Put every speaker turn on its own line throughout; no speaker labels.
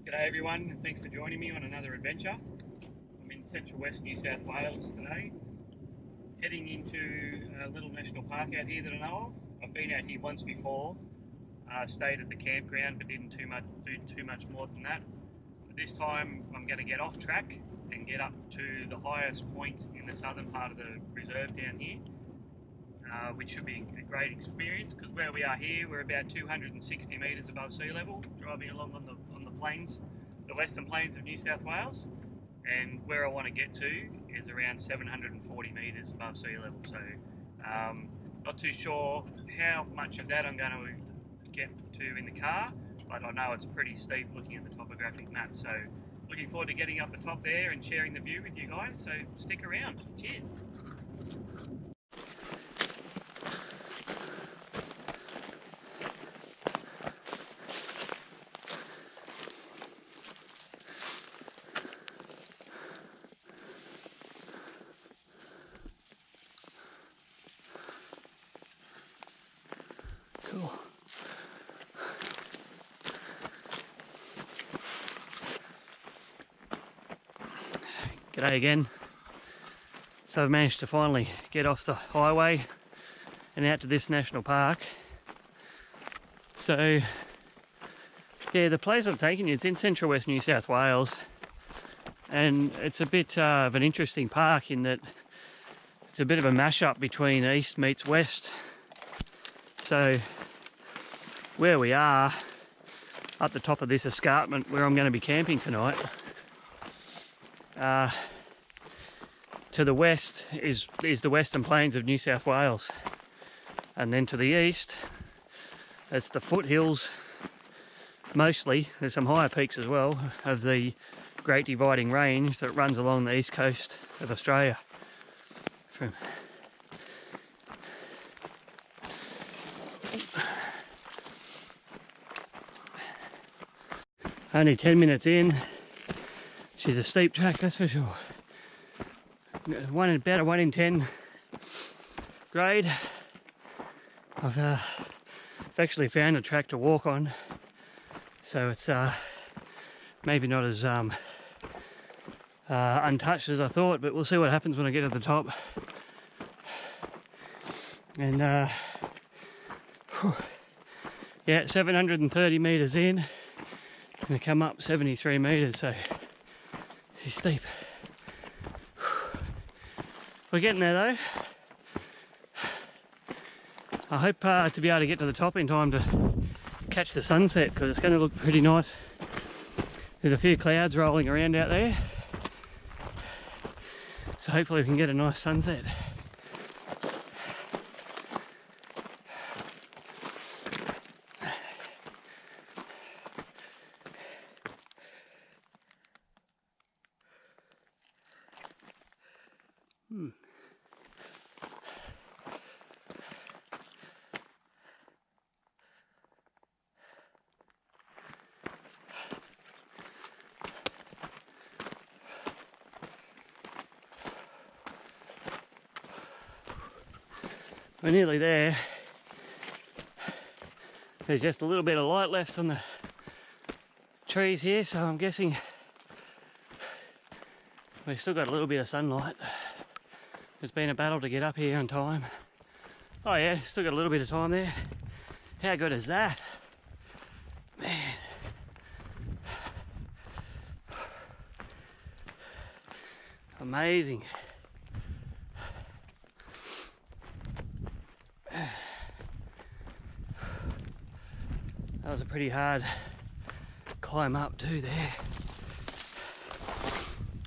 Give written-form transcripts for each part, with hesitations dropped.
G'day everyone, and thanks for joining me on another adventure. I'm in central west New South Wales today, heading into a little national park out here that I know of. I've been out here once before, stayed at the campground but didn't do too much more than that. But this time I'm going to get off track and get up to the highest point in the southern part of the reserve down here, which should be a great experience because where we are here we're about 260 metres above sea level, driving along on the plains, the western plains of New South Wales, and where I want to get to is around 740 metres above sea level. So not too sure how much of that I'm going to get to in the car, but I know it's pretty steep looking at the topographic map. So looking forward to getting up the top there and sharing the view with you guys, so stick around. Cheers. Cool. G'day again. So I've managed to finally get off the highway and out to this national park. So yeah, the place I'm taking you is in central west New South Wales, and it's a bit of an interesting park in that it's a bit of a mash-up between east meets west. So where we are, up the top of this escarpment where I'm going to be camping tonight, to the west is the western plains of New South Wales, and then to the east it's the foothills, mostly, there's some higher peaks as well, of the Great Dividing Range that runs along the east coast of Australia. From only 10 minutes in. She's a steep track, that's for sure. About a 1 in 10 grade. I've actually found a track to walk on, so it's maybe not as untouched as I thought, but we'll see what happens when I get to the top. And yeah, 730 metres in. Gonna come up 73 metres, so she's steep. We're getting there though. I hope to be able to get to the top in time to catch the sunset, because it's going to look pretty nice. There's a few clouds rolling around out there, so hopefully we can get a nice sunset. We're nearly there. There's just a little bit of light left on the trees here, so I'm guessing we've still got a little bit of sunlight. It's been a battle to get up here on time. Oh yeah, still got a little bit of time there. How good is that? Man. Amazing. That was a pretty hard climb up too there.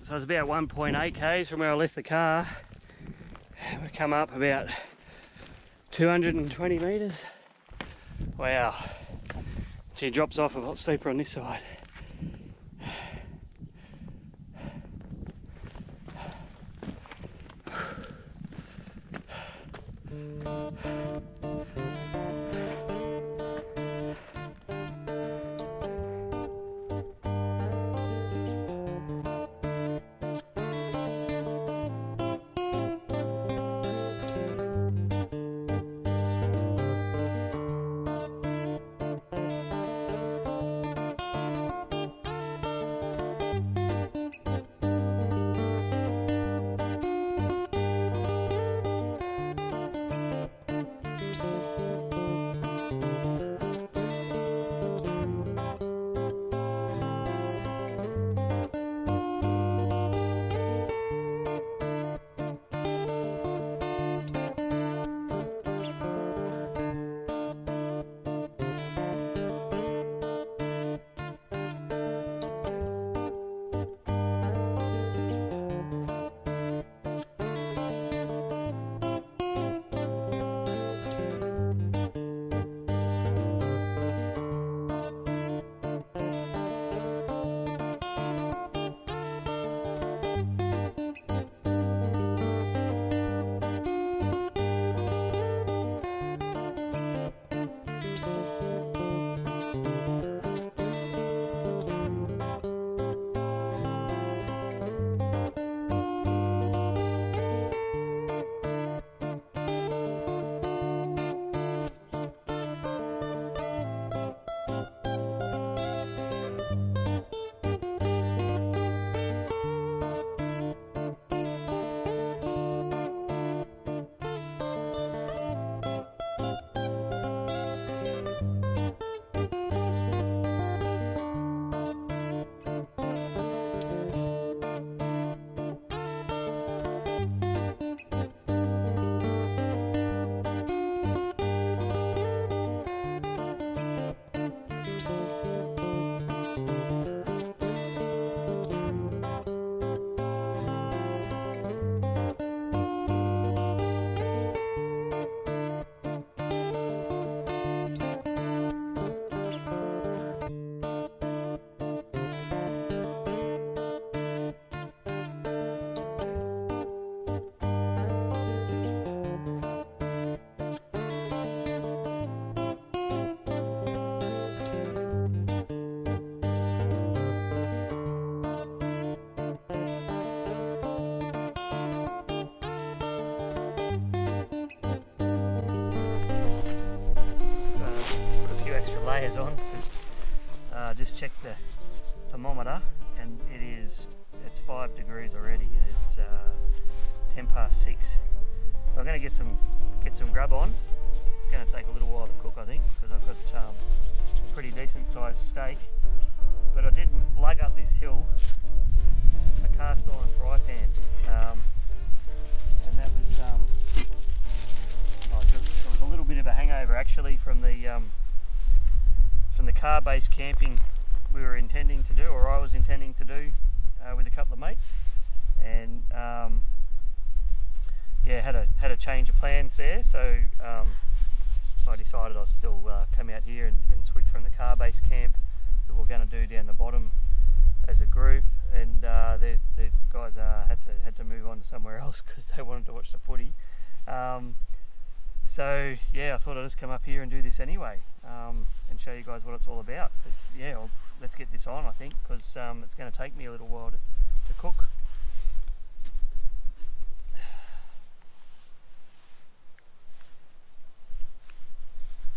So it's about 1.8 k's from where I left the car. We've come up about 220 metres. Wow. She drops off a lot steeper on this side. layers on. Just checked the thermometer, and it's 5 degrees already. It's 6:10. So I'm going to get some grub on. It's going to take a little while to cook, I think, because I've got a pretty decent sized steak. But I did lug up this hill a cast iron fry pan, and that was it was a little bit of a hangover actually from the car-based camping we were intending to do, or I was intending to do with a couple of mates, and yeah, had a change of plans there, so I decided I'd still come out here and switch from the car-based camp that we're going to do down the bottom as a group, and the guys had to move on to somewhere else because they wanted to watch the footy. So yeah, I thought I'd just come up here and do this anyway, and show you guys what it's all about. But yeah, let's get this on, I think, because it's going to take me a little while to cook.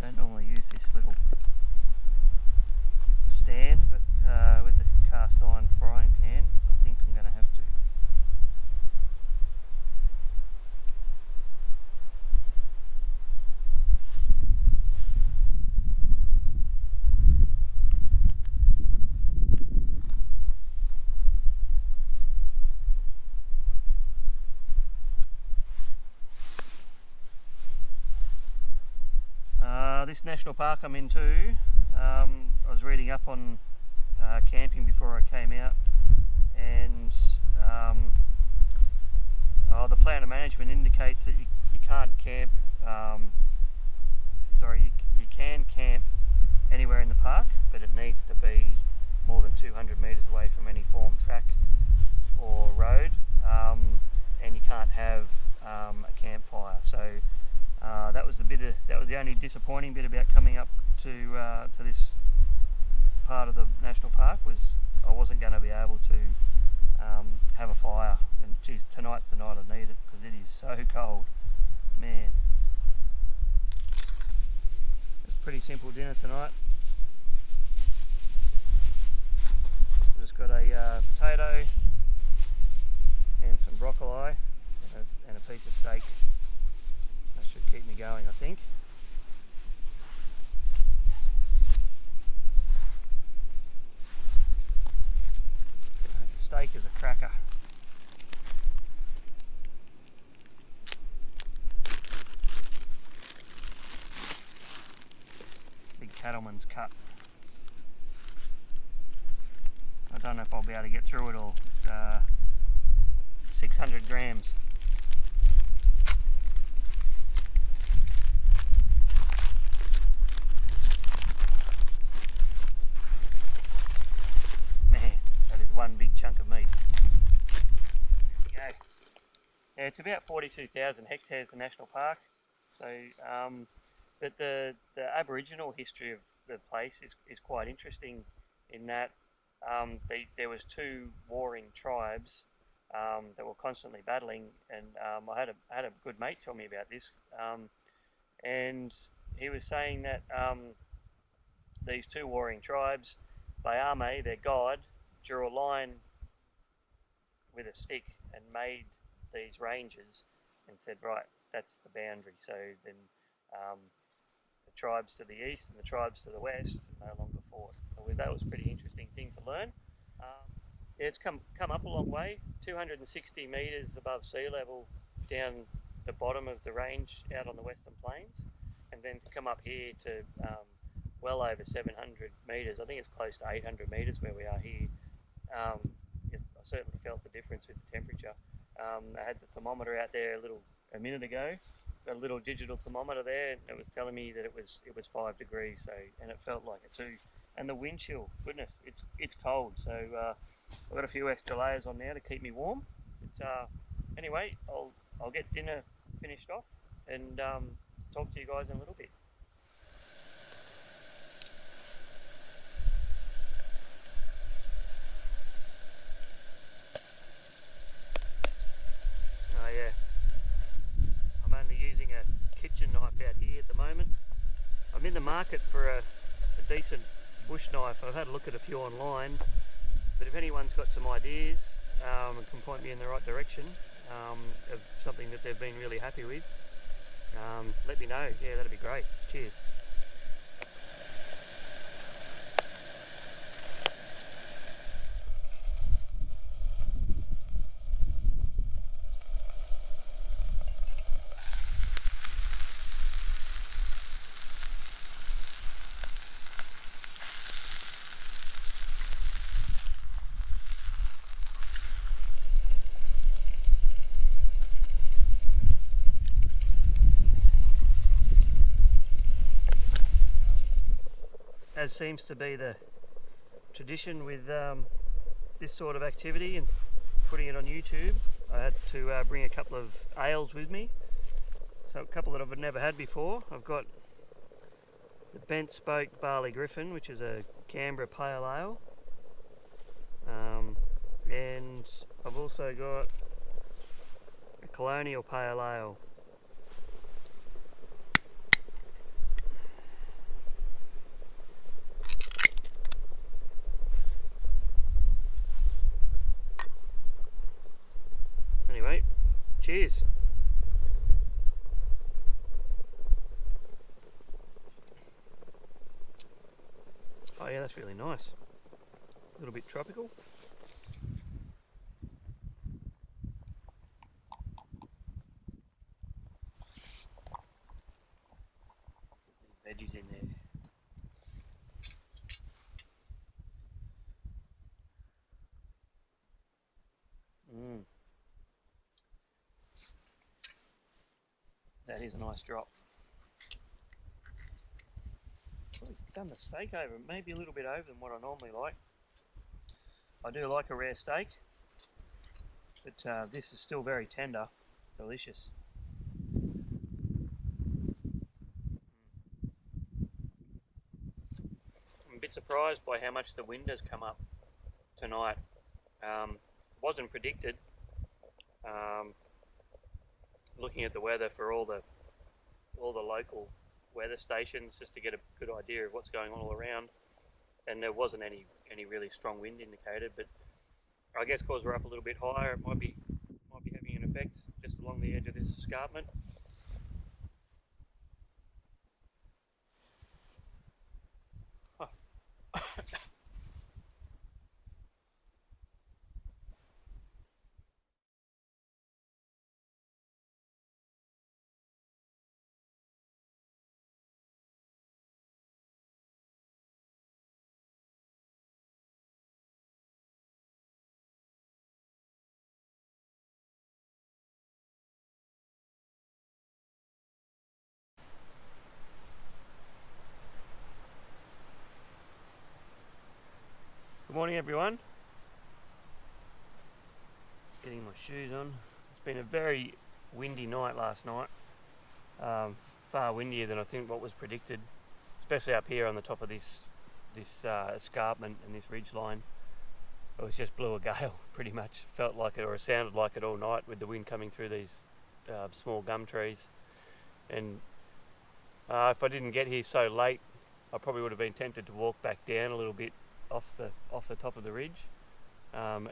Don't normally use this little stand, but with the cast iron frying pan, I think I'm going to have to. This national park I'm into, I was reading up on camping before I came out, and the plan of management indicates that you can't camp, you can camp anywhere in the park, but it needs to be more than 200 metres away from any formed track or road, and you can't have a campfire. So that was the only disappointing bit about coming up to this part of the national park, was I wasn't going to be able to have a fire. And geez, tonight's the night I need it, because it is so cold, man. It's a pretty simple dinner tonight. I've just got a potato and some broccoli and a piece of steak. That should keep me going, I think. The steak is a cracker. Big cattleman's cut. I don't know if I'll be able to get through it all. 600 grams. One big chunk of meat. There we go. Yeah, it's about 42,000 hectares, the national park. So, but the Aboriginal history of the place is quite interesting in that there was two warring tribes that were constantly battling, and I had a good mate tell me about this, and he was saying that these two warring tribes, Bayame, their god, drew a line with a stick and made these ranges and said, right, that's the boundary. So then the tribes to the east and the tribes to the west no longer fought. So that was a pretty interesting thing to learn. Yeah, it's come up a long way, 260 metres above sea level down the bottom of the range out on the Western Plains, and then to come up here to well over 700 metres. I think it's close to 800 metres where we are here. I certainly felt the difference with the temperature. I had the thermometer out there a minute ago, got a little digital thermometer there, and it was telling me that it was 5 degrees. So, and it felt like it too. And the wind chill, goodness, it's cold. So I've got a few extra layers on now to keep me warm. It's anyway, I'll get dinner finished off and talk to you guys in a little bit. Yeah, I'm only using a kitchen knife out here at the moment. I'm in the market for a decent bush knife. I've had a look at a few online, but if anyone's got some ideas and can point me in the right direction of something that they've been really happy with, let me know. Yeah, that'd be great. Cheers. As seems to be the tradition with this sort of activity and putting it on YouTube, I had to bring a couple of ales with me. So a couple that I've never had before. I've got the Bent Spoke Barley Griffin, which is a Canberra Pale Ale. And I've also got a Colonial Pale Ale. Anyway, cheers. Oh yeah, that's really nice. A little bit tropical. These veggies in there. That is a nice drop. I've done the steak over, maybe a little bit over than what I normally like. I do like a rare steak, but this is still very tender. It's delicious. I'm a bit surprised by how much the wind has come up tonight. Wasn't predicted. Looking at the weather for all the local weather stations, just to get a good idea of what's going on all around, and there wasn't any really strong wind indicated, but I guess because we're up a little bit higher, it might be having an effect just along the edge of this escarpment. Good morning everyone. Getting my shoes on. It's been a very windy night last night. Far windier than I think what was predicted, especially up here on the top of this escarpment and this ridge line. It was just blew a gale pretty much. Felt like it, or it sounded like it all night, with the wind coming through these small gum trees. And if I didn't get here so late, I probably would have been tempted to walk back down a little bit off the top of the ridge.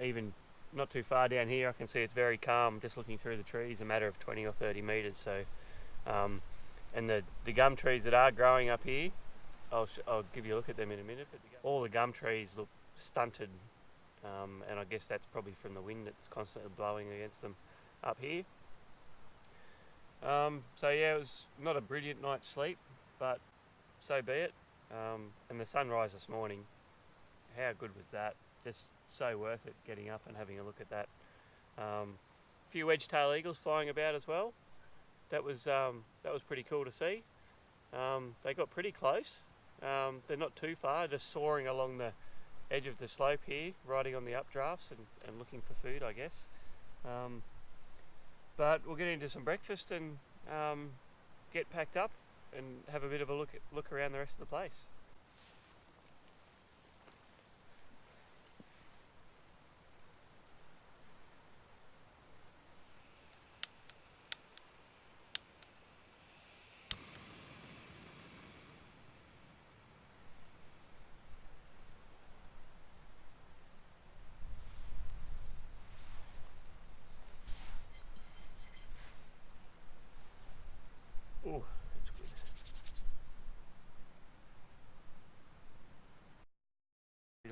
Even not too far down here, I can see it's very calm just looking through the trees, a matter of 20 or 30 metres. So, and the gum trees that are growing up here, I'll give you a look at them in a minute, but all the gum trees look stunted, and I guess that's probably from the wind that's constantly blowing against them up here. So yeah, it was not a brilliant night's sleep, but so be it. And the sunrise this morning, how good was that? Just so worth it getting up and having a look at that. A few wedge-tailed eagles flying about as well. That was pretty cool to see. They got pretty close. They're not too far, just soaring along the edge of the slope here, riding on the updrafts and looking for food, I guess. But we'll get into some breakfast and get packed up and have a bit of a look around the rest of the place.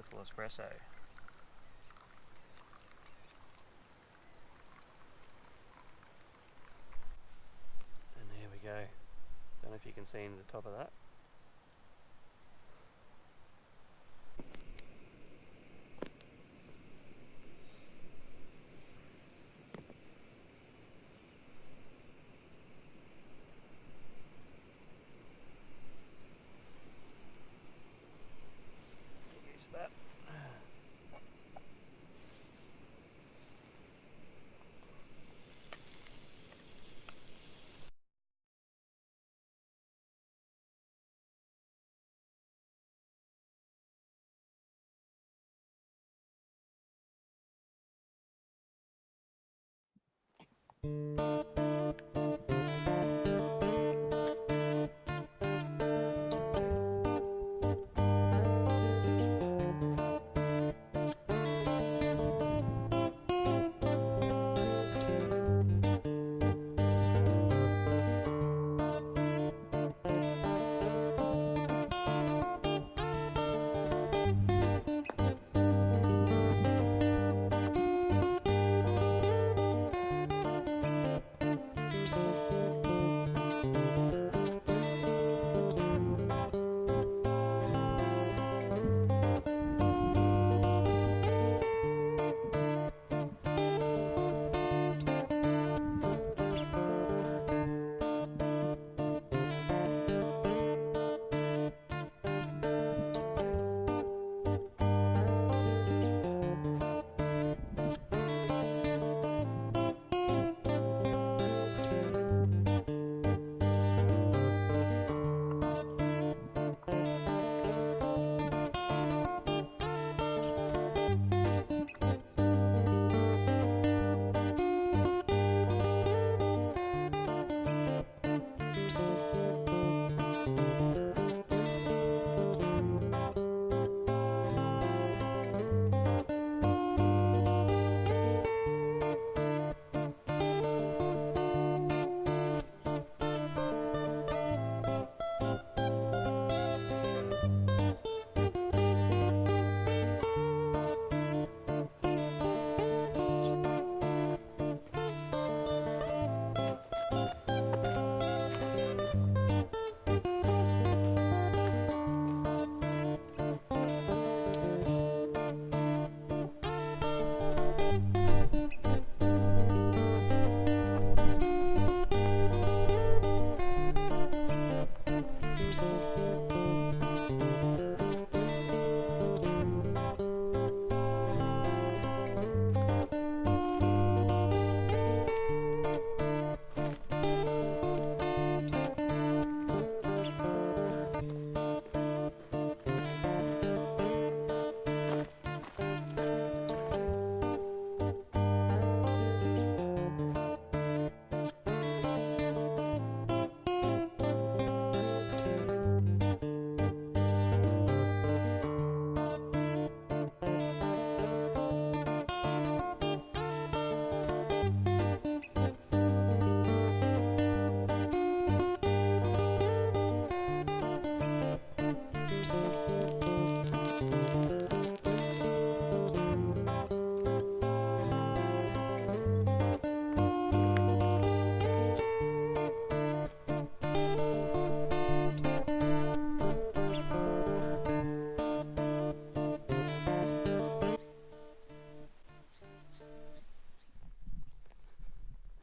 beautiful espresso. And there we go. Don't know if you can see into the top of that. Use that.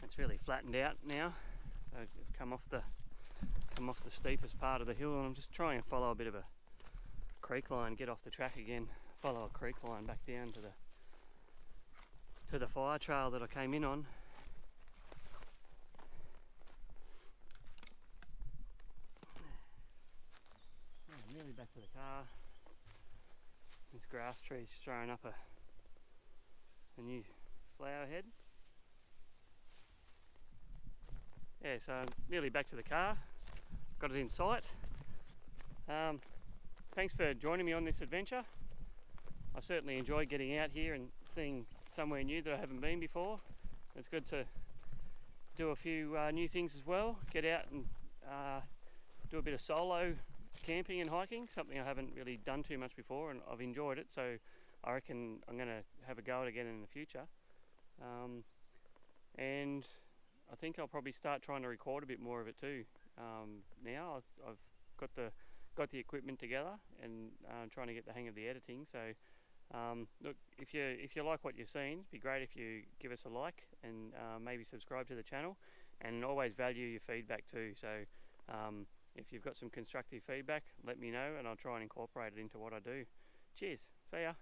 It's really flattened out now. So I've come off the steepest part of the hill, and I'm just trying to follow a bit of a creek line, get off the track again, follow a creek line back down to the fire trail that I came in on. Yeah, nearly back to the car. This grass tree's throwing up a new flower head. Yeah, so I'm nearly back to the car. Got it in sight. Thanks for joining me on this adventure. I certainly enjoyed getting out here and seeing somewhere new that I haven't been before. It's good to do a few new things as well. Get out and do a bit of solo camping and hiking, something I haven't really done too much before, and I've enjoyed it, so I reckon I'm going to have a go at it again in the future. And I think I'll probably start trying to record a bit more of it too. Now I've got the equipment together, and trying to get the hang of the editing. So look, if you like what you've seen, it'd be great if you give us a like and maybe subscribe to the channel, and always value your feedback too. So if you've got some constructive feedback, let me know, and I'll try and incorporate it into what I do. Cheers, see ya.